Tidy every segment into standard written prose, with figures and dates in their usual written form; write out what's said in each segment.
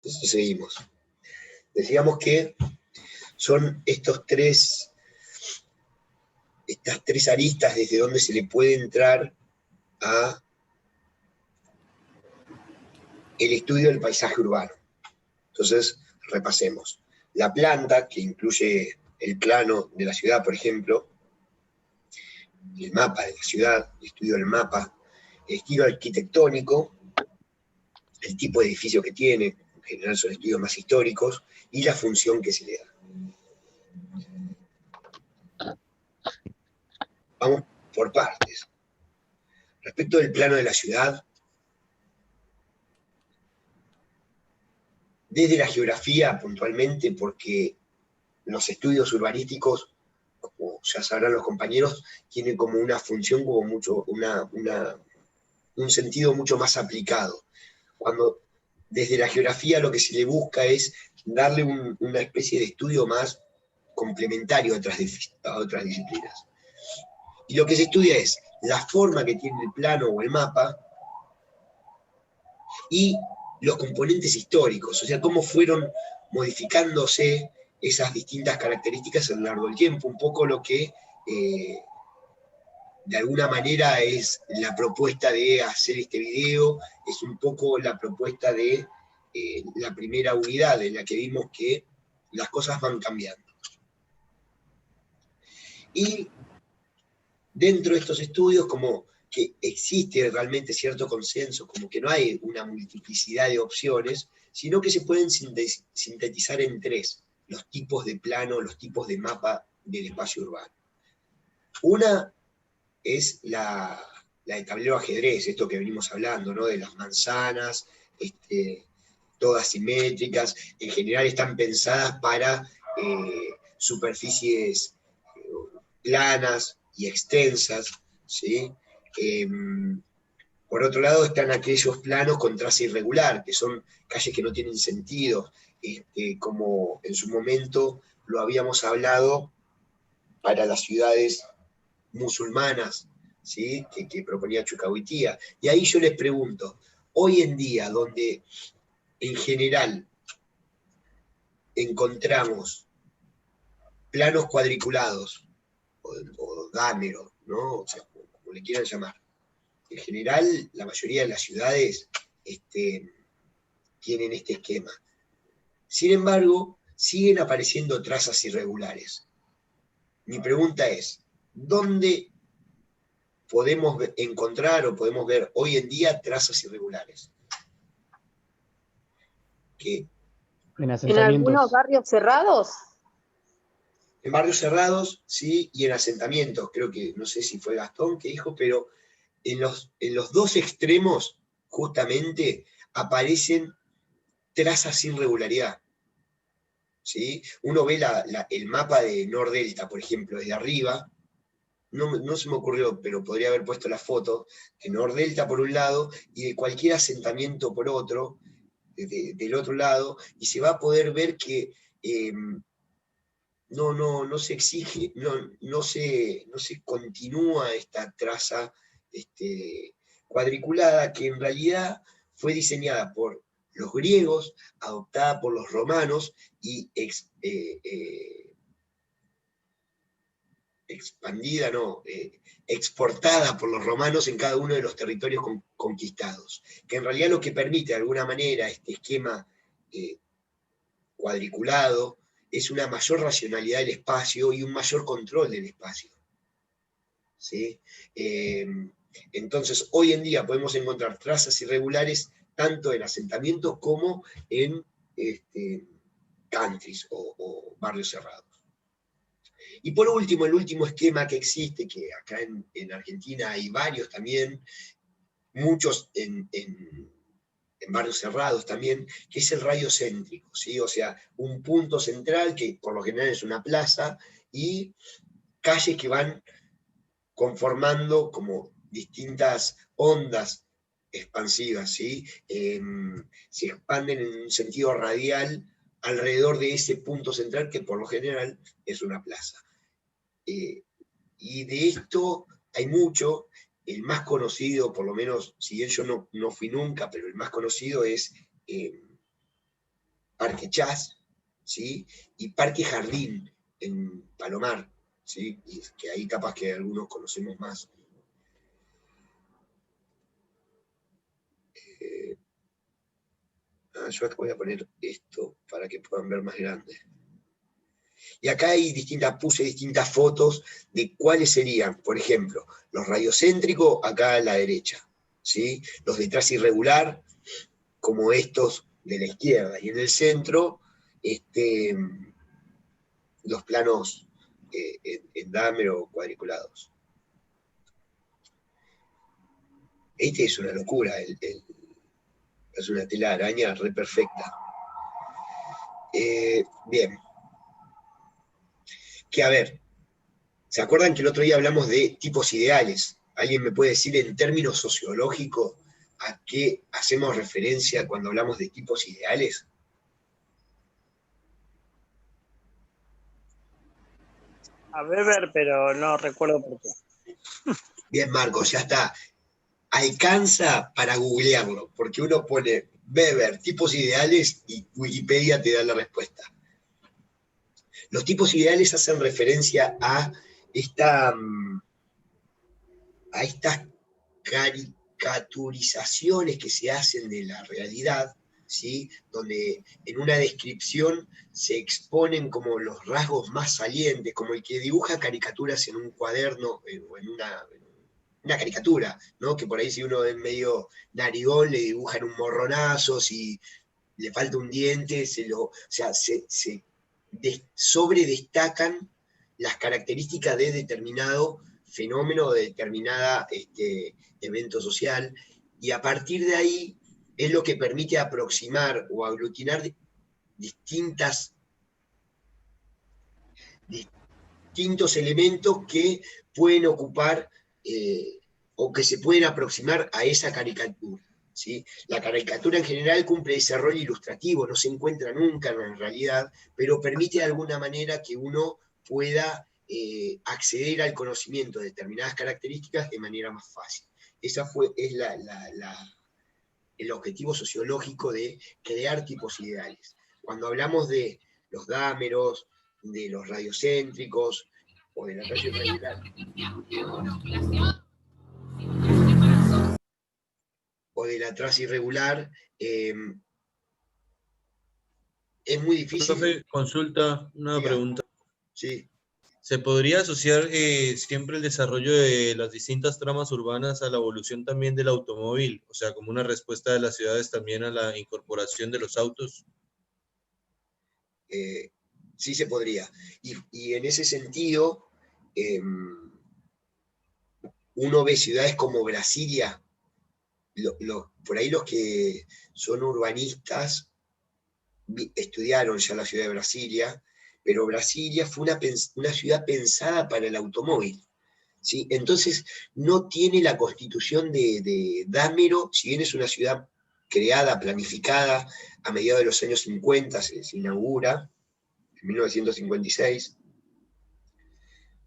Entonces seguimos. Decíamos que son estas tres aristas desde donde se le puede entrar a el estudio del paisaje urbano. Entonces, repasemos. La planta, que incluye el plano de la ciudad, por ejemplo, el mapa de la ciudad, el estudio del mapa, el estilo arquitectónico, el tipo de edificio que tiene, en general son estudios más históricos, y la función que se le da. Vamos por partes. Respecto del plano de la ciudad, desde la geografía puntualmente, porque los estudios urbanísticos, como ya sabrán los compañeros, tienen como una función, como mucho, un sentido mucho más aplicado. Cuando desde la geografía lo que se le busca es darle una especie de estudio más complementario a otras disciplinas. Y lo que se estudia es la forma que tiene el plano o el mapa y los componentes históricos, o sea, cómo fueron modificándose esas distintas características a lo largo del tiempo, un poco lo que de alguna manera es la propuesta de hacer este video, es un poco la propuesta de la primera unidad en la que vimos que las cosas van cambiando. Y dentro de estos estudios, como que existe realmente cierto consenso, como que no hay una multiplicidad de opciones, sino que se pueden sintetizar en tres, los tipos de plano, los tipos de mapa del espacio urbano. Una es la de tablero ajedrez, esto que venimos hablando, ¿no? De las manzanas, todas simétricas, en general están pensadas para superficies planas y extensas, ¿sí? Por otro lado están aquellos planos con traza irregular, que son calles que no tienen sentido, como en su momento lo habíamos hablado para las ciudades musulmanas, ¿sí? que proponía Chucahuitía. Y ahí yo les pregunto, hoy en día, donde en general encontramos planos cuadriculados, o dámeros, ¿no? O sea, como le quieran llamar, en general, la mayoría de las ciudades tienen este esquema. Sin embargo, siguen apareciendo trazas irregulares. Mi pregunta es, ¿dónde podemos encontrar o podemos ver hoy en día trazas irregulares? ¿En algunos barrios cerrados? En barrios cerrados, sí, y en asentamientos. Creo que, no sé si fue Gastón que dijo, pero en los dos extremos, justamente, aparecen trazas sin regularidad. ¿Sí? Uno ve el mapa de Nordelta, por ejemplo, desde arriba, no se me ocurrió, pero podría haber puesto la foto, de Nordelta por un lado, y de cualquier asentamiento por otro, del otro lado, y se va a poder ver que no se exige, no se continúa esta traza cuadriculada, que en realidad fue diseñada por los griegos, adoptada por los romanos y exportada por los romanos en cada uno de los territorios conquistados, que en realidad lo que permite de alguna manera este esquema cuadriculado es una mayor racionalidad del espacio y un mayor control del espacio. ¿Sí? Entonces, hoy en día podemos encontrar trazas irregulares tanto en asentamientos como en countries o barrios cerrados. Y por último, el último esquema que existe, que acá en Argentina hay varios también, muchos en barrios cerrados también, que es el radio céntrico, ¿sí? O sea, un punto central que por lo general es una plaza y calles que van conformando como distintas ondas expansivas, ¿sí? Se expanden en un sentido radial alrededor de ese punto central que por lo general es una plaza. Y de esto hay mucho. El más conocido, por lo menos, si bien yo no fui nunca, pero el más conocido es Parque Chas, ¿sí? Y Parque Jardín en Palomar, ¿sí? Y que ahí capaz que algunos conocemos más. Yo acá voy a poner esto para que puedan ver más grande. Y acá puse distintas fotos de cuáles serían, por ejemplo, los radiocéntricos acá a la derecha, ¿sí? Los de traza irregular, como estos de la izquierda, y en el centro, los planos en Dahmer o cuadriculados. Este es una locura, es una tela de araña re perfecta. Bien. Que a ver, ¿se acuerdan que el otro día hablamos de tipos ideales? ¿Alguien me puede decir en términos sociológicos a qué hacemos referencia cuando hablamos de tipos ideales? A Weber, pero no recuerdo por qué. Bien, Marcos, ya está. Alcanza para googlearlo, porque uno pone Weber, tipos ideales, y Wikipedia te da la respuesta. Los tipos ideales hacen referencia a estas caricaturizaciones que se hacen de la realidad, ¿sí? Donde en una descripción se exponen como los rasgos más salientes, como el que dibuja caricaturas en un cuaderno o en una caricatura, ¿no? Que por ahí si uno es medio narigón le dibujan un morronazo, si le falta un diente, se sobredestacan las características de determinado fenómeno o de determinada evento social, y a partir de ahí es lo que permite aproximar o aglutinar distintos elementos que pueden ocupar o que se pueden aproximar a esa caricatura. ¿sí? La caricatura en general cumple ese rol ilustrativo, no se encuentra nunca en la realidad, pero permite de alguna manera que uno pueda acceder al conocimiento de determinadas características de manera más fácil. Ese es el objetivo sociológico de crear tipos ideales. Cuando hablamos de los dámeros, de los radiocéntricos o de la traza irregular, es muy difícil. Profe, consulta, una pregunta. Sí. ¿Se podría asociar siempre el desarrollo de las distintas tramas urbanas a la evolución también del automóvil? O sea, como una respuesta de las ciudades también a la incorporación de los autos. Sí se podría. Y en ese sentido, uno ve ciudades como Brasilia, por ahí los que son urbanistas estudiaron ya la ciudad de Brasilia, pero Brasilia fue una ciudad pensada para el automóvil. ¿sí? Entonces, no tiene la constitución de Dámero, si bien es una ciudad creada, planificada a mediados de los años 50, se inaugura en 1956,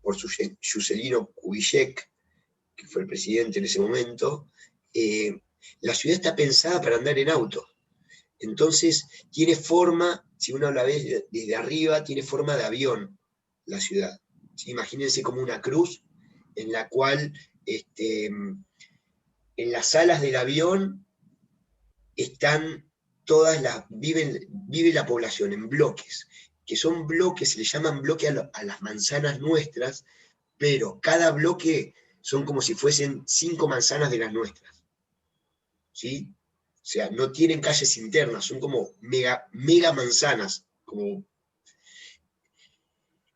por Juscelino Kubitschek, que fue el presidente en ese momento. La ciudad está pensada para andar en auto. Entonces, tiene forma, si uno la ve desde arriba, tiene forma de avión la ciudad. ¿sí? Imagínense como una cruz en la cual en las alas del avión están vive la población en bloques, que son bloques, se le llaman bloques a las manzanas nuestras, pero cada bloque son como si fuesen 5 manzanas de las nuestras. ¿sí? O sea, no tienen calles internas, son como mega manzanas.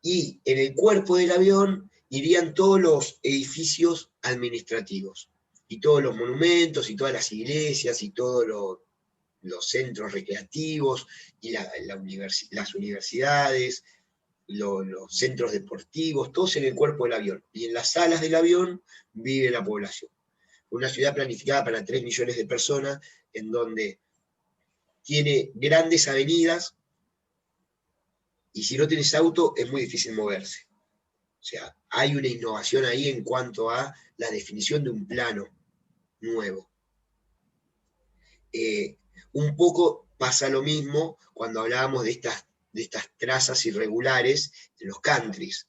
Y en el cuerpo del avión irían todos los edificios administrativos, y todos los monumentos, y todas las iglesias, y todos los centros recreativos, y las universidades, los centros deportivos, todos en el cuerpo del avión. Y en las alas del avión vive la población. Una ciudad planificada para 3 millones de personas, en donde tiene grandes avenidas, y si no tienes auto es muy difícil moverse. O sea, hay una innovación ahí en cuanto a la definición de un plano nuevo. Un poco pasa lo mismo cuando hablábamos de estas trazas irregulares de los countries.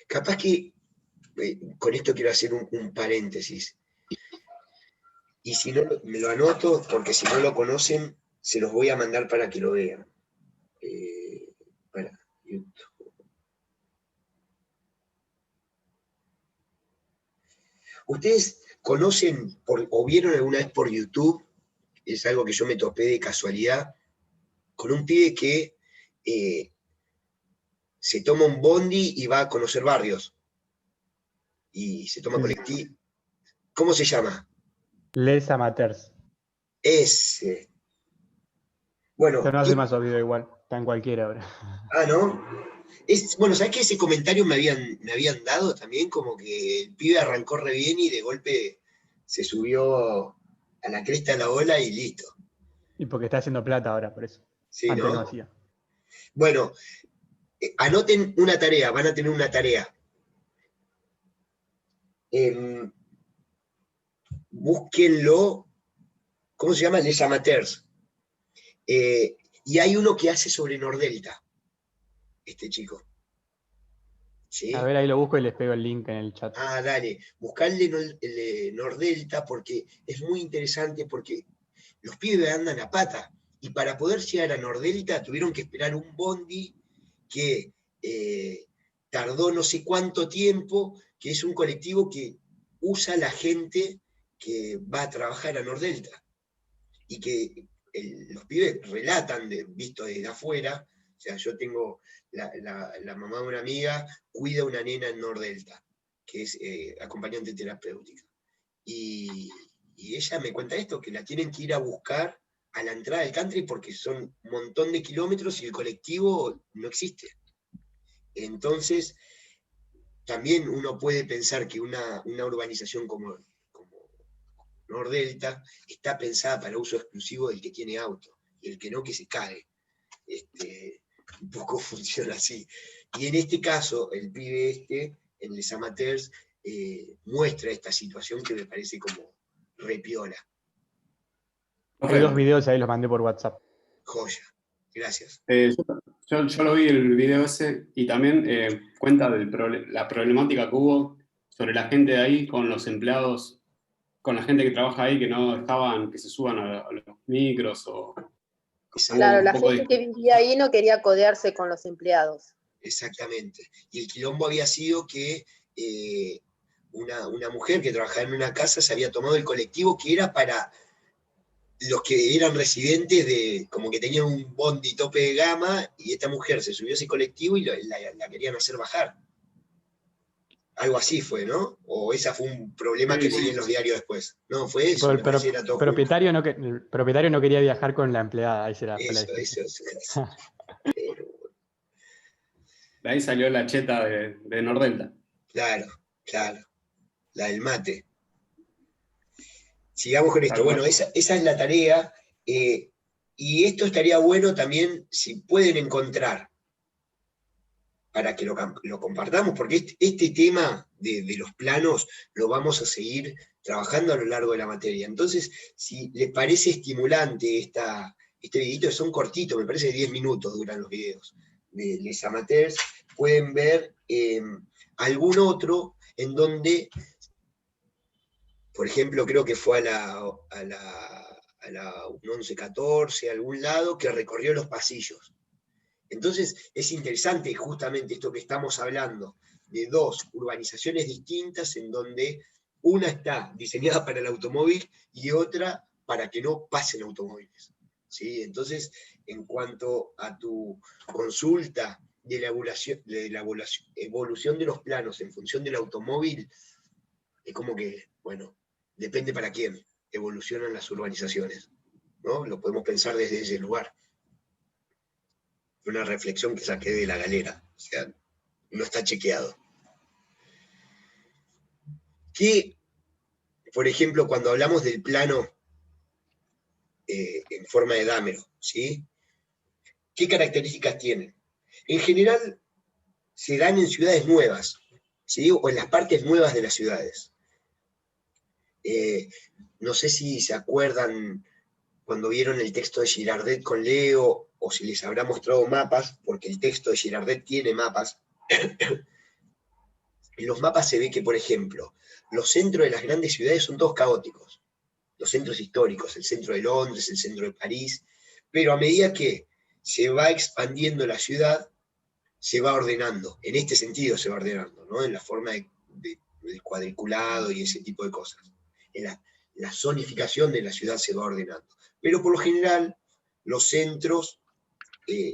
Capaz que, con esto quiero hacer un paréntesis, y si no, me lo anoto, porque si no lo conocen, se los voy a mandar para que lo vean. Para YouTube. ¿Ustedes conocen o vieron alguna vez por YouTube? Es algo que yo me topé de casualidad, con un pibe que se toma un bondi y va a conocer barrios. Y se toma colectivo. ¿Cómo se llama? Les Amateurs. Ese. Bueno. Pero no hace más video igual, está en cualquiera ahora. Ah, ¿no? Bueno, ¿sabes qué? Ese comentario me habían dado también, como que el pibe arrancó re bien y de golpe se subió a la cresta de la ola y listo. Y porque está haciendo plata ahora, por eso. Sí, antes ¿no? No hacía. Bueno, anoten una tarea, van a tener una tarea. Búsquenlo, ¿cómo se llama? Les Amateurs. Y hay uno que hace sobre Nordelta, este chico. ¿Sí? A ver, ahí lo busco y les pego el link en el chat. Ah, dale, buscarle el Nordelta porque es muy interesante, porque los pibes andan a pata, y para poder llegar a Nordelta tuvieron que esperar un bondi que tardó no sé cuánto tiempo, que es un colectivo que usa la gente que va a trabajar a Nordelta, y que los pibes relatan, visto desde afuera. O sea, yo tengo la mamá de una amiga, cuida a una nena en Nordelta, que es acompañante terapéutica. Y ella me cuenta esto, que la tienen que ir a buscar a la entrada del country porque son un montón de kilómetros y el colectivo no existe. Entonces, también uno puede pensar que una urbanización como Nordelta está pensada para uso exclusivo del que tiene auto, y el que no, que se cae. Un poco funciona así. Y en este caso, el pibe en Les Amateurs, muestra esta situación que me parece como repiola. Hay 2 videos ahí, los mandé por WhatsApp. Joya, gracias. Yo lo vi el video ese, y también cuenta de la problemática que hubo sobre la gente de ahí con los empleados, con la gente que trabaja ahí, que no dejaban que se suban a los micros. Claro, la gente que vivía ahí no quería codearse con los empleados. Exactamente. Y el quilombo había sido que una mujer que trabajaba en una casa se había tomado el colectivo que era para los que eran residentes como que tenían un bondi tope de gama, y esta mujer se subió a ese colectivo y la querían hacer bajar. Algo así fue, ¿no? O ese fue un problema que leí en los diarios después. No, fue eso. El propietario no quería viajar con la empleada. Ahí será. Eso. De ahí salió la cheta de Nordelta. Claro. La del mate. Sigamos con esto. Bueno, esa es la tarea. Y esto estaría bueno también si pueden encontrar, para que lo compartamos, porque este tema de los planos lo vamos a seguir trabajando a lo largo de la materia. Entonces, si les parece estimulante este videito, que son cortitos, me parece 10 minutos duran los videos de Les Amateurs, pueden ver algún otro en donde, por ejemplo, creo que fue a la 1114, a algún lado, que recorrió los pasillos. Entonces es interesante justamente esto que estamos hablando, de 2 urbanizaciones distintas en donde una está diseñada para el automóvil y otra para que no pasen automóviles. ¿Sí? Entonces, en cuanto a tu consulta de la evolución de los planos en función del automóvil, es como que, bueno, depende para quién evolucionan las urbanizaciones, ¿no? Lo podemos pensar desde ese lugar. Una reflexión que saqué de la galera, o sea, no está chequeado. Que, por ejemplo, cuando hablamos del plano en forma de dámero, ¿sí? ¿Qué características tienen? En general, se dan en ciudades nuevas, ¿sí? O en las partes nuevas de las ciudades. no sé si se acuerdan cuando vieron el texto de Girardet con Leo, o si les habrá mostrado mapas, porque el texto de Girardet tiene mapas. En los mapas se ve que, por ejemplo, los centros de las grandes ciudades son todos caóticos. Los centros históricos, el centro de Londres, el centro de París, pero a medida que se va expandiendo la ciudad, se va ordenando. En este sentido se va ordenando, ¿no? En la forma del cuadriculado y ese tipo de cosas. En la zonificación de la ciudad se va ordenando. Pero por lo general, los centros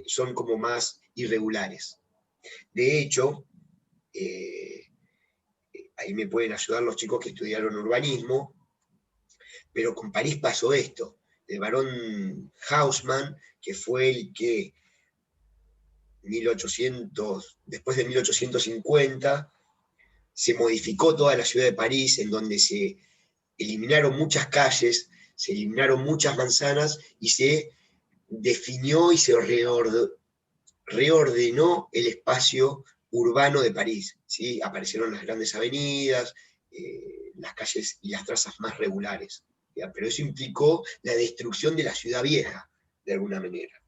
son como más irregulares. De hecho, ahí me pueden ayudar los chicos que estudiaron urbanismo, pero con París pasó esto. El barón Haussmann, que fue el que después de 1850, se modificó toda la ciudad de París, en donde se eliminaron muchas calles, se eliminaron muchas manzanas, y se definió y se reordenó el espacio urbano de París, ¿sí? Aparecieron las grandes avenidas, las calles y las trazas más regulares, ¿ya? Pero eso implicó la destrucción de la ciudad vieja, de alguna manera.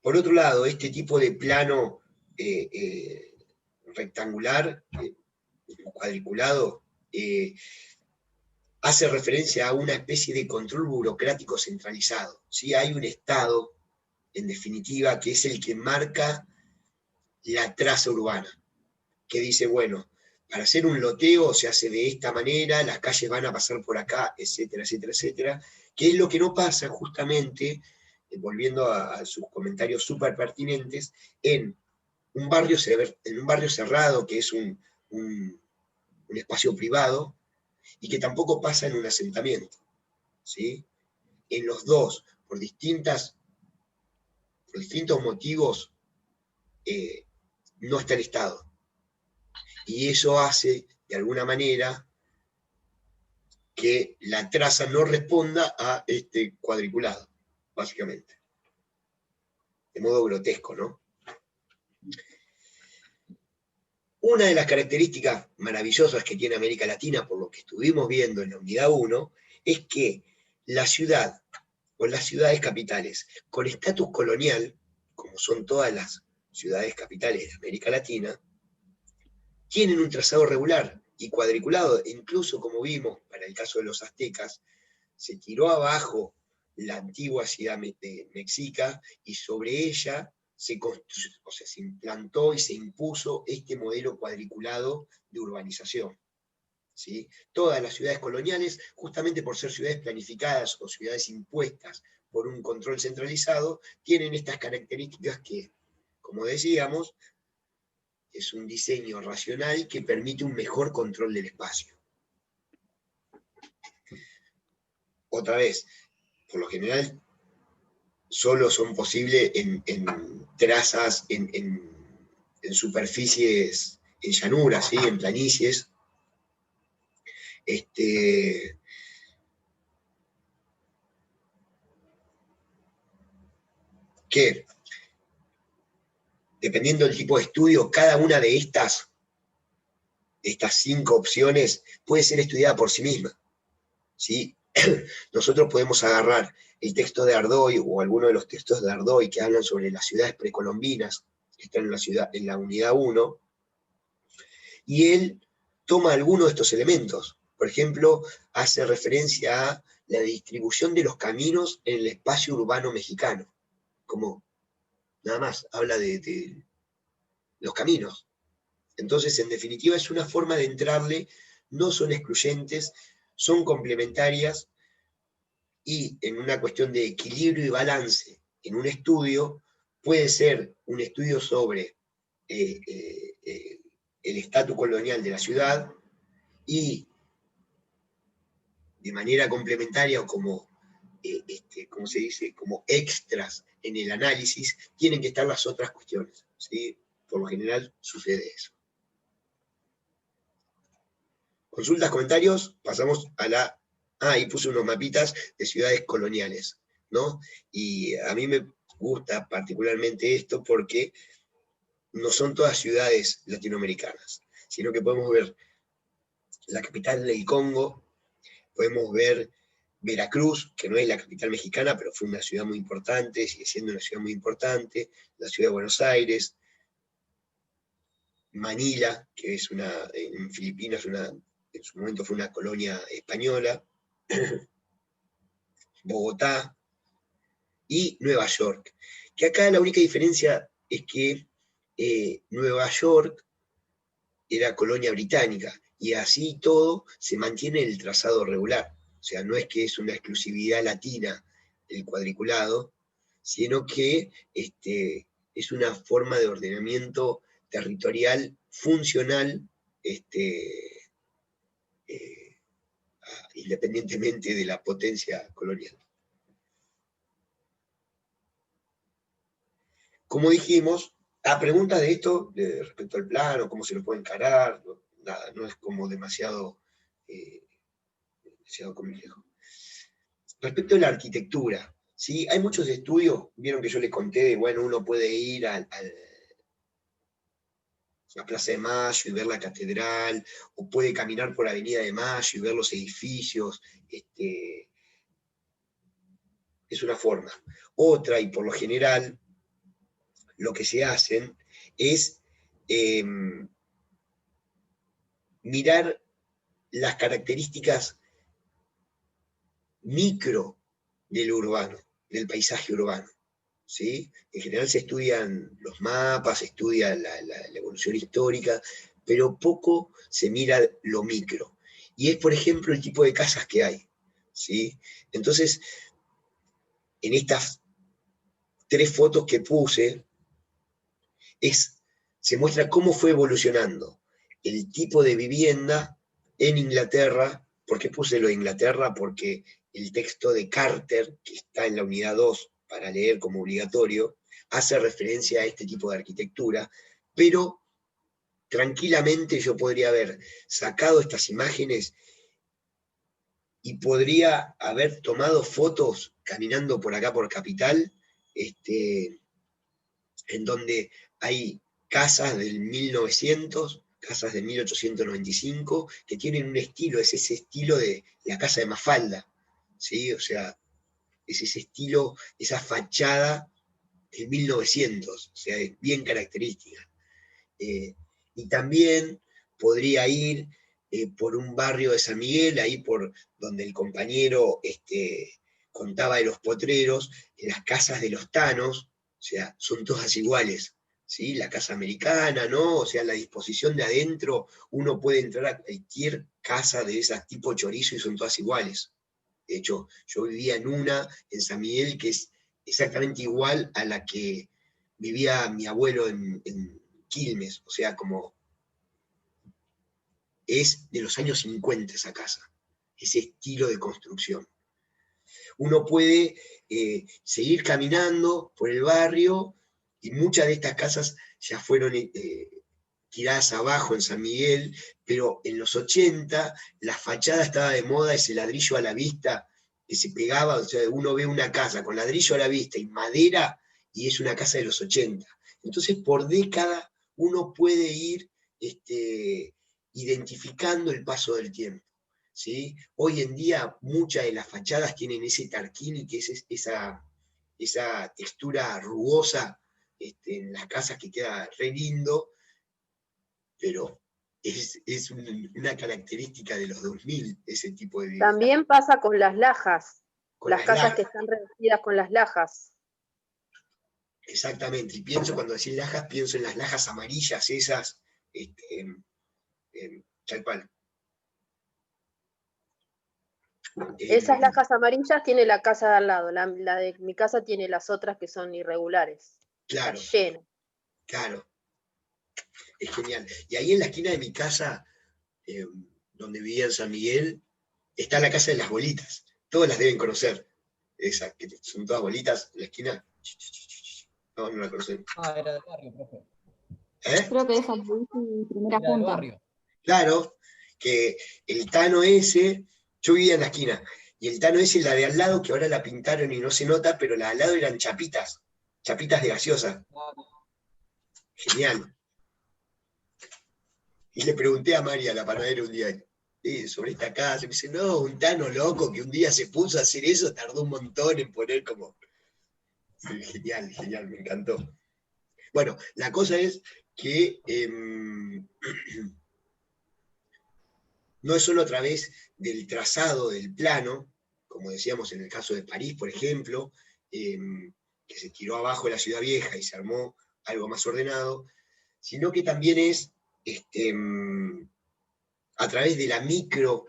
Por otro lado, este tipo de plano rectangular, cuadriculado, hace referencia a una especie de control burocrático centralizado, ¿sí? Hay un Estado, en definitiva, que es el que marca la traza urbana, que dice, bueno, para hacer un loteo se hace de esta manera, las calles van a pasar por acá, etcétera, etcétera, etcétera, que es lo que no pasa justamente, volviendo a sus comentarios súper pertinentes, en un barrio cerrado, que es un espacio privado, y que tampoco pasa en un asentamiento, ¿sí? En los dos, por distintos motivos, no está el Estado. Y eso hace, de alguna manera, que la traza no responda a este cuadriculado, básicamente. De modo grotesco, ¿no? Una de las características maravillosas que tiene América Latina, por lo que estuvimos viendo en la unidad 1, es que la ciudad, o las ciudades capitales, con estatus colonial, como son todas las ciudades capitales de América Latina, tienen un trazado regular y cuadriculado. Incluso, como vimos, para el caso de los aztecas, se tiró abajo la antigua ciudad mexica, y sobre ella se implantó y se impuso este modelo cuadriculado de urbanización, ¿sí? Todas las ciudades coloniales, justamente por ser ciudades planificadas o ciudades impuestas por un control centralizado, tienen estas características que, como decíamos, es un diseño racional que permite un mejor control del espacio. Otra vez, por lo general, solo son posibles en trazas, en superficies, en llanuras, ¿sí? En planicies. Que, dependiendo del tipo de estudio, cada una de estas 5 opciones puede ser estudiada por sí misma, ¿sí? Nosotros podemos agarrar el texto de Ardoy o alguno de los textos de Ardoy que hablan sobre las ciudades precolombinas, que están en la unidad 1, y él toma alguno de estos elementos. Por ejemplo, hace referencia a la distribución de los caminos en el espacio urbano mexicano, como nada más habla de los caminos. Entonces, en definitiva, es una forma de entrarle, no son excluyentes, son complementarias, y en una cuestión de equilibrio y balance en un estudio, puede ser un estudio sobre el estatus colonial de la ciudad, y de manera complementaria o como, ¿cómo se dice?, como extras en el análisis, tienen que estar las otras cuestiones, ¿sí? Por lo general sucede eso. Consultas, comentarios, pasamos a la... y puse unos mapitas de ciudades coloniales, ¿no? Y a mí me gusta particularmente esto porque no son todas ciudades latinoamericanas, sino que podemos ver la capital del Congo, podemos ver Veracruz, que no es la capital mexicana, pero fue una ciudad muy importante, sigue siendo una ciudad muy importante, la ciudad de Buenos Aires, Manila, que es en Filipinas, en su momento fue una colonia española, Bogotá y Nueva York. Que acá la única diferencia es que Nueva York era colonia británica, y así todo se mantiene el trazado regular. O sea, no es que es una exclusividad latina el cuadriculado, sino que es una forma de ordenamiento territorial funcional, independientemente de la potencia colonial. Como dijimos, a preguntas de esto, respecto al plano, cómo se lo puede encarar, nada, no es como demasiado complejo. Respecto a la arquitectura, ¿sí? Hay muchos estudios, vieron que yo les conté de, bueno, uno puede ir a la Plaza de Mayo y ver la catedral, o puede caminar por Avenida de Mayo y ver los edificios, es una forma. Otra, y por lo general, lo que se hacen es mirar las características micro del urbano, del paisaje urbano, ¿sí? En general se estudian los mapas, se estudia la evolución histórica, pero poco se mira lo micro. Y es, por ejemplo, el tipo de casas que hay, ¿sí? Entonces, en estas 3 fotos que puse, se muestra cómo fue evolucionando el tipo de vivienda en Inglaterra. ¿Por qué puse lo de Inglaterra? Porque el texto de Carter, que está en la unidad 2 para leer como obligatorio, hace referencia a este tipo de arquitectura, pero tranquilamente yo podría haber sacado estas imágenes y podría haber tomado fotos caminando por acá por Capital, en donde hay casas del 1900, casas de 1895, que tienen un estilo, es ese estilo de la casa de Mafalda, ¿sí? O sea, es ese estilo, esa fachada del 1900, o sea, es bien característica. Y también podría ir por un barrio de San Miguel, ahí por donde el compañero contaba de los potreros, en las casas de los tanos, o sea, son todas iguales, ¿sí? La casa americana, ¿no? O sea, la disposición de adentro, uno puede entrar a cualquier casa de esas tipo chorizo y son todas iguales. De hecho, yo vivía en una, en San Miguel, que es exactamente igual a la que vivía mi abuelo en Quilmes, o sea, como es de los años 50 esa casa, ese estilo de construcción. Uno puede seguir caminando por el barrio y muchas de estas casas ya fueron tiradas abajo en San Miguel, pero en los 80 la fachada estaba de moda, ese ladrillo a la vista que se pegaba, o sea, uno ve una casa con ladrillo a la vista y madera y es una casa de los 80. Entonces, por década uno puede ir identificando el paso del tiempo, ¿sí? Hoy en día muchas de las fachadas tienen ese tarquini, que es esa textura rugosa en las casas, que queda re lindo, pero es una característica de los 2000, ese tipo de vivienda. También pasa con las lajas, las casas que están revestidas con las lajas. Exactamente, y cuando decís lajas, pienso en las lajas amarillas esas, tal cual. Esas lajas amarillas tiene la casa de al lado, la de mi casa tiene las otras que son irregulares. Claro. Está lleno. Claro. Es genial. Y ahí en la esquina de mi casa, donde vivía en San Miguel, está la casa de las bolitas. Todas las deben conocer. Esa, que son todas bolitas en la esquina. No la conocen. Era del barrio, profe. Creo que esa es mi primera Era del junta. barrio. Claro, que el Tano ese, yo vivía en la esquina, y el Tano ese, la de al lado, que ahora la pintaron y no se nota, pero la de al lado eran chapitas de gaseosa. Genial. Y le pregunté a María, la panadera, un día, sobre esta casa. Me dice, no, un Tano loco que un día se puso a hacer eso, tardó un montón en poner como... Sí, genial, genial, me encantó. Bueno, la cosa es que no es solo a través del trazado del plano, como decíamos en el caso de París, por ejemplo, que se tiró abajo la ciudad vieja y se armó algo más ordenado, sino que también es a través de la micro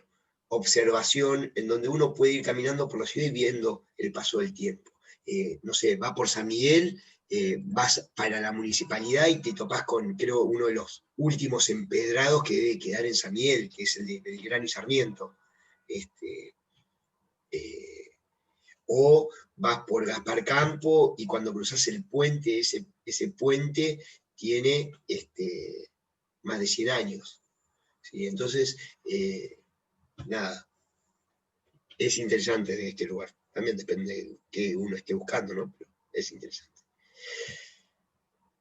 observación en donde uno puede ir caminando por la ciudad y viendo el paso del tiempo. No sé, va por San Miguel, vas para la municipalidad y te topás con, creo, uno de los últimos empedrados que debe quedar en San Miguel, que es el de Belgrano y Sarmiento. O vas por Gaspar Campo y cuando cruzas el puente, ese puente tiene más de 100 años. ¿Sí? Entonces, nada, es interesante de este lugar. También depende de qué uno esté buscando, ¿no? Pero es interesante.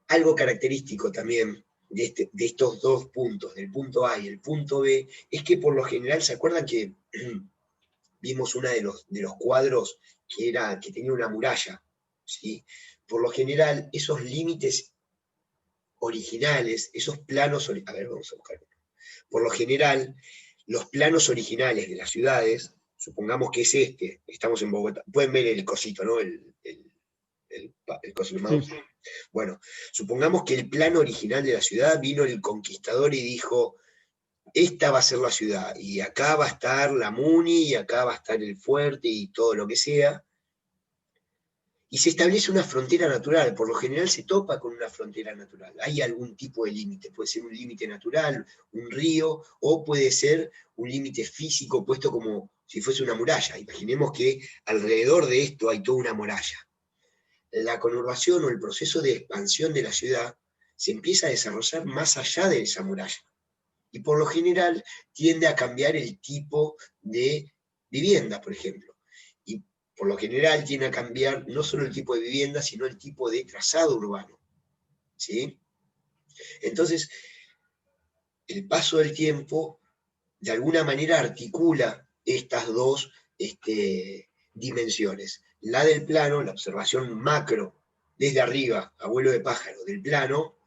Algo característico también de estos dos puntos, del punto A y el punto B, es que por lo general, ¿se acuerdan que vimos uno de los cuadros que tenía una muralla? ¿Sí? Por lo general, esos límites originales, esos planos, a ver, vamos a buscar uno. Por lo general, los planos originales de las ciudades, supongamos que es estamos en Bogotá, pueden ver el cosito, ¿no? El cosito mouse. Sí. Bueno, supongamos que el plano original de la ciudad vino el conquistador y dijo, esta va a ser la ciudad, y acá va a estar la Muni, y acá va a estar el fuerte, y todo lo que sea, y se establece una frontera natural. Por lo general se topa con una frontera natural. Hay algún tipo de límite, puede ser un límite natural, un río, o puede ser un límite físico puesto como si fuese una muralla. Imaginemos que alrededor de esto hay toda una muralla. La conurbación o el proceso de expansión de la ciudad se empieza a desarrollar más allá de esa muralla. Y por lo general tiende a cambiar el tipo de vivienda, por ejemplo. Y por lo general tiende a cambiar no solo el tipo de vivienda, sino el tipo de trazado urbano. ¿Sí? Entonces, el paso del tiempo de alguna manera articula estas dos dimensiones. La del plano, la observación macro, desde arriba, a vuelo de pájaro, del plano,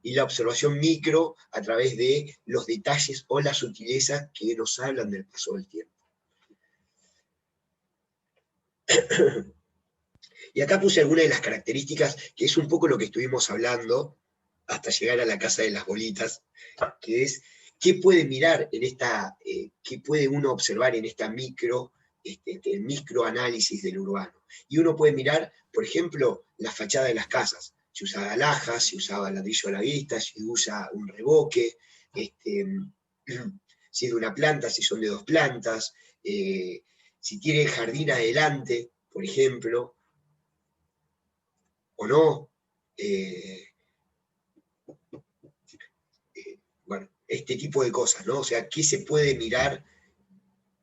y la observación micro a través de los detalles o las sutilezas que nos hablan del paso del tiempo. Y acá puse algunas de las características, que es un poco lo que estuvimos hablando, hasta llegar a la casa de las bolitas, que es qué puede mirar en esta, qué puede uno observar en esta el microanálisis del urbano. Y uno puede mirar, por ejemplo, la fachada de las casas. Si usaba lajas, si usaba ladrillo a la vista, si usa un revoque, si es de una planta, si son de dos plantas, si tiene jardín adelante, por ejemplo, o no. Bueno, este tipo de cosas, ¿no? O sea, ¿qué se puede mirar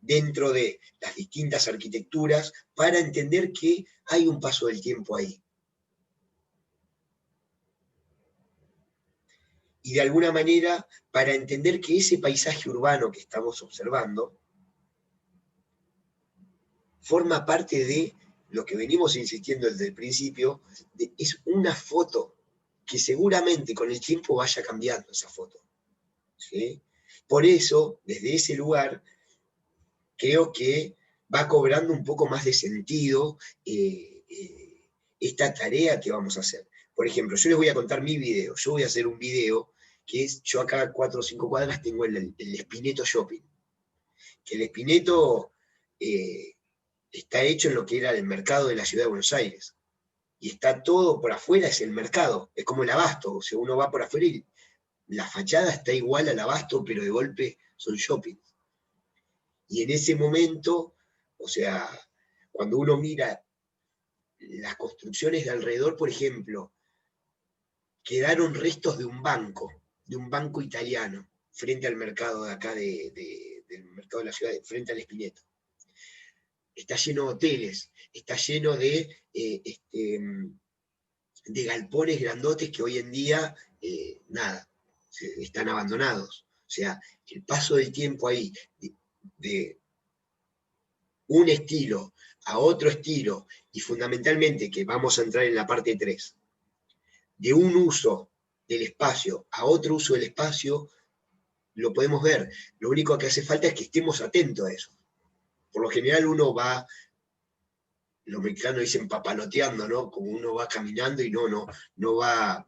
dentro de las distintas arquitecturas para entender que hay un paso del tiempo ahí? Y de alguna manera, para entender que ese paisaje urbano que estamos observando forma parte de lo que venimos insistiendo desde el principio, es una foto que seguramente con el tiempo vaya cambiando esa foto. ¿Sí? Por eso, desde ese lugar, creo que va cobrando un poco más de sentido esta tarea que vamos a hacer. Por ejemplo, yo les voy a contar mi video. Yo voy a hacer un video que es, yo acá a 4 o 5 cuadras tengo el Espineto Shopping. Que el Espineto está hecho en lo que era el mercado de la ciudad de Buenos Aires. Y está todo por afuera, es el mercado. Es como el abasto. O sea, uno va por afuera y la fachada está igual al abasto, pero de golpe son shoppings. Y en ese momento, o sea, cuando uno mira las construcciones de alrededor, por ejemplo, quedaron restos de un banco italiano, frente al mercado de acá, del mercado de la ciudad, frente al Espineto. Está lleno de hoteles, está lleno de galpones grandotes que hoy en día, nada, están abandonados. sea, el paso del tiempo ahí, de un estilo a otro estilo, y fundamentalmente, que vamos a entrar en la parte 3, de un uso del espacio a otro uso del espacio, lo podemos ver. Lo único que hace falta es que estemos atentos a eso. Por lo general uno va, los mexicanos dicen papaloteando, ¿no? Como uno va caminando y no va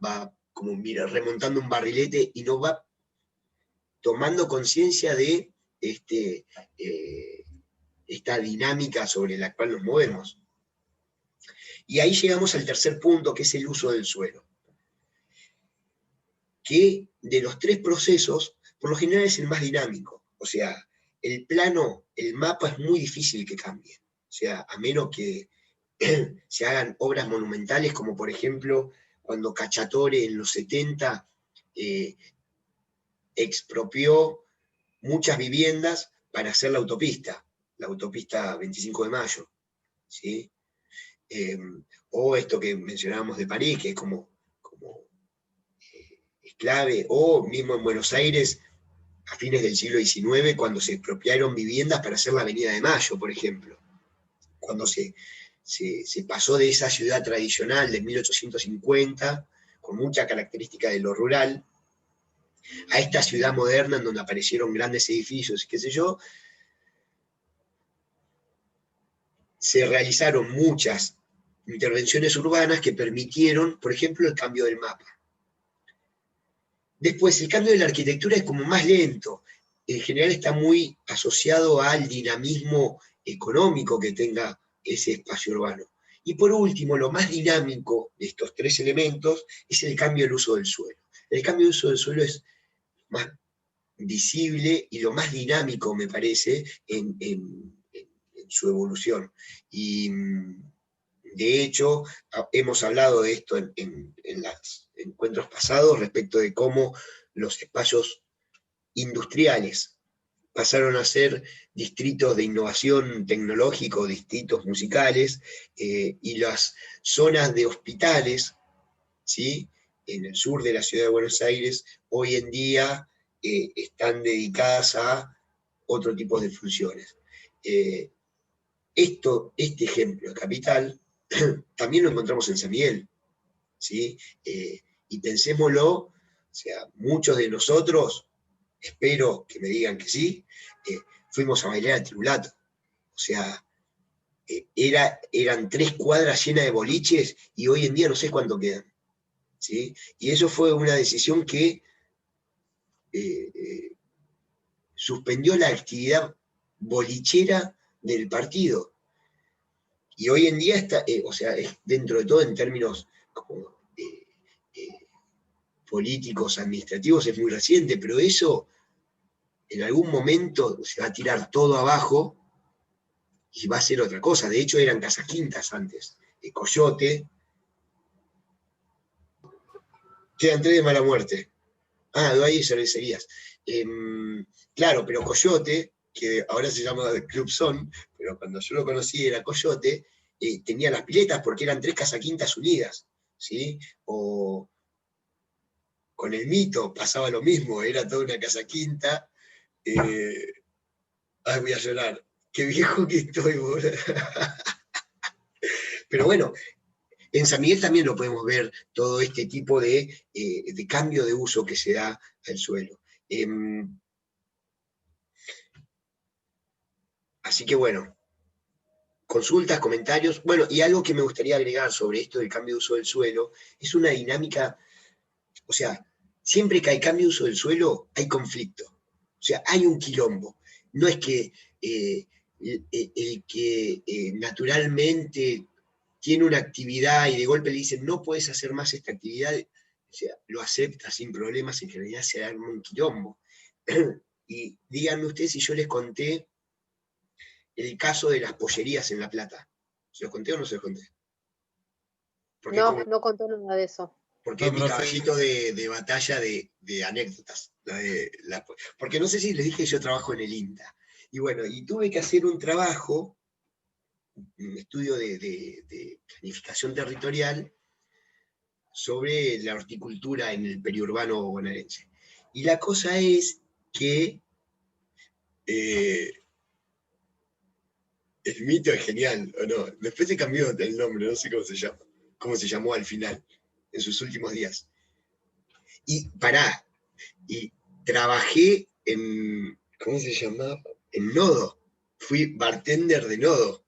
como mira, remontando un barrilete y no va tomando conciencia de esta dinámica sobre la cual nos movemos. Y ahí llegamos al tercer punto, que es el uso del suelo. Que de los 3 procesos, por lo general es el más dinámico. O sea, el plano, el mapa es muy difícil que cambie. O sea, a menos que se hagan obras monumentales, como por ejemplo, cuando Cacciatore en los 70 expropió muchas viviendas para hacer la autopista 25 de Mayo. ¿Sí? O esto que mencionábamos de París, que es como es clave, o mismo en Buenos Aires, a fines del siglo XIX, cuando se expropiaron viviendas para hacer la Avenida de Mayo, por ejemplo. Cuando se pasó de esa ciudad tradicional de 1850, con mucha característica de lo rural, a esta ciudad moderna en donde aparecieron grandes edificios y qué sé yo, se realizaron muchas intervenciones urbanas que permitieron, por ejemplo, el cambio del mapa. Después, el cambio de la arquitectura es como más lento. En general está muy asociado al dinamismo económico que tenga ese espacio urbano. Y por último, lo más dinámico de estos 3 elementos es el cambio del uso del suelo. El cambio del uso del suelo es más visible y lo más dinámico, me parece, en su evolución. Y de hecho, hemos hablado de esto en los encuentros pasados respecto de cómo los espacios industriales pasaron a ser distritos de innovación tecnológica, distritos musicales, y las zonas de hospitales, ¿sí?, en el sur de la ciudad de Buenos Aires, hoy en día están dedicadas a otro tipo de funciones. Este ejemplo de capital también lo encontramos en San Miguel, ¿sí? Y pensémoslo, o sea, muchos de nosotros, espero que me digan que sí, fuimos a bailar al Tribulato. O sea, eran 3 cuadras llenas de boliches y hoy en día no sé cuánto quedan, ¿sí? Y eso fue una decisión que suspendió la actividad bolichera del partido. Y hoy en día está, o sea, dentro de todo en términos como, políticos, administrativos, es muy reciente, pero eso en algún momento se va a tirar todo abajo y va a ser otra cosa. De hecho, eran casas quintas antes. Coyote. Quedan 3 de Mala Muerte. Hay y cervecerías. Claro, pero Coyote, que ahora se llama Club Son, pero cuando yo lo conocí era Coyote, tenía las piletas porque eran 3 casaquintas unidas, ¿sí? O con el Mito pasaba lo mismo, era toda una casaquinta. Voy a llorar. Qué viejo que estoy, boludo. Pero bueno, en San Miguel también lo podemos ver, todo este tipo de cambio de uso que se da al suelo. Así que bueno, consultas, comentarios. Bueno, y algo que me gustaría agregar sobre esto del cambio de uso del suelo, es una dinámica, o sea, siempre que hay cambio de uso del suelo, hay conflicto. O sea, hay un quilombo. No es que el que naturalmente tiene una actividad y de golpe le dicen no puedes hacer más esta actividad, o sea, lo acepta sin problemas, en realidad se arma un quilombo. Y díganme ustedes si yo les conté el caso de las pollerías en La Plata. ¿Se los conté o no se los conté? Porque no contó nada de eso. Porque es mi caballito de batalla de anécdotas. Porque no sé si les dije que yo trabajo en el INTA. Y bueno, y tuve que hacer un trabajo, un estudio de planificación territorial sobre la horticultura en el periurbano bonaerense. Y la cosa es que el mito es genial, ¿o no? Después se cambió el nombre, no sé cómo se llamó al final, en sus últimos días. Y y trabajé en, ¿cómo se llamaba? En Nodo. Fui bartender de Nodo.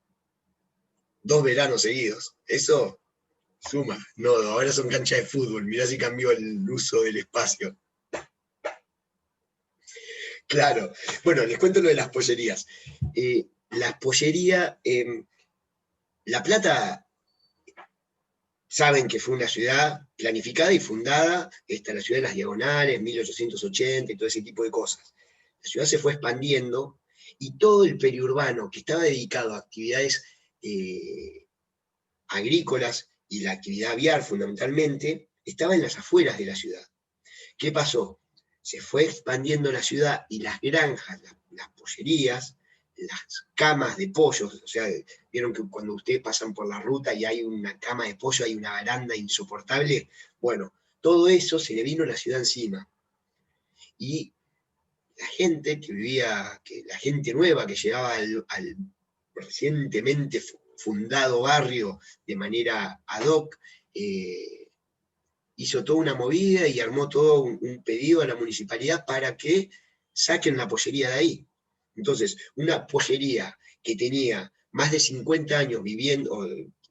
2 veranos seguidos. Eso suma, Nodo. Ahora son canchas de fútbol. Mirá si cambió el uso del espacio. Claro. Bueno, les cuento lo de las pollerías. Las pollerías, La Plata, saben que fue una ciudad planificada y fundada, la ciudad de las Diagonales, 1880 y todo ese tipo de cosas. La ciudad se fue expandiendo y todo el periurbano que estaba dedicado a actividades agrícolas y la actividad aviar fundamentalmente, estaba en las afueras de la ciudad. ¿Qué pasó? Se fue expandiendo la ciudad y las granjas, las pollerías, las camas de pollos, o sea, vieron que cuando ustedes pasan por la ruta y hay una cama de pollo, hay una baranda insoportable, bueno, todo eso se le vino a la ciudad encima. Y la gente que vivía, la gente nueva que llegaba al recientemente fundado barrio de manera ad hoc, hizo toda una movida y armó todo un pedido a la municipalidad para que saquen la pollería de ahí. Entonces, una pollería que tenía más de 50 años viviendo,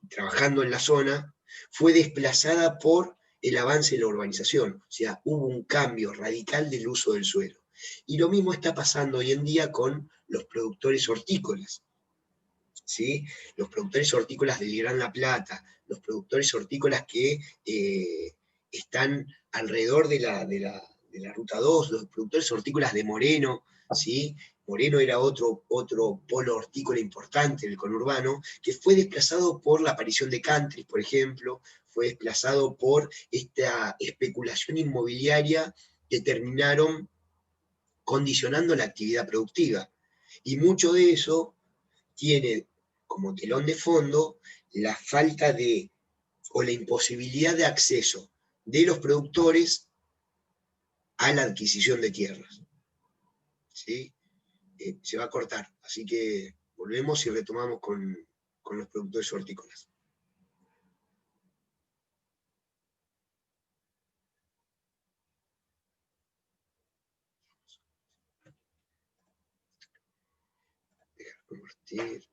trabajando en la zona, fue desplazada por el avance de la urbanización. O sea, hubo un cambio radical del uso del suelo. Y lo mismo está pasando hoy en día con los productores hortícolas. ¿Sí? Los productores hortícolas del Gran La Plata, los productores hortícolas que están alrededor de la Ruta 2, los productores hortícolas de Moreno, ¿sí? Moreno era otro polo hortícola importante en el conurbano, que fue desplazado por la aparición de countries, por ejemplo, fue desplazado por esta especulación inmobiliaria que terminaron condicionando la actividad productiva. Y mucho de eso tiene como telón de fondo la falta de, o la imposibilidad de acceso de los productores a la adquisición de tierras. ¿Sí? Se va a cortar, así que volvemos y retomamos con los productores hortícolas. Dejar compartir.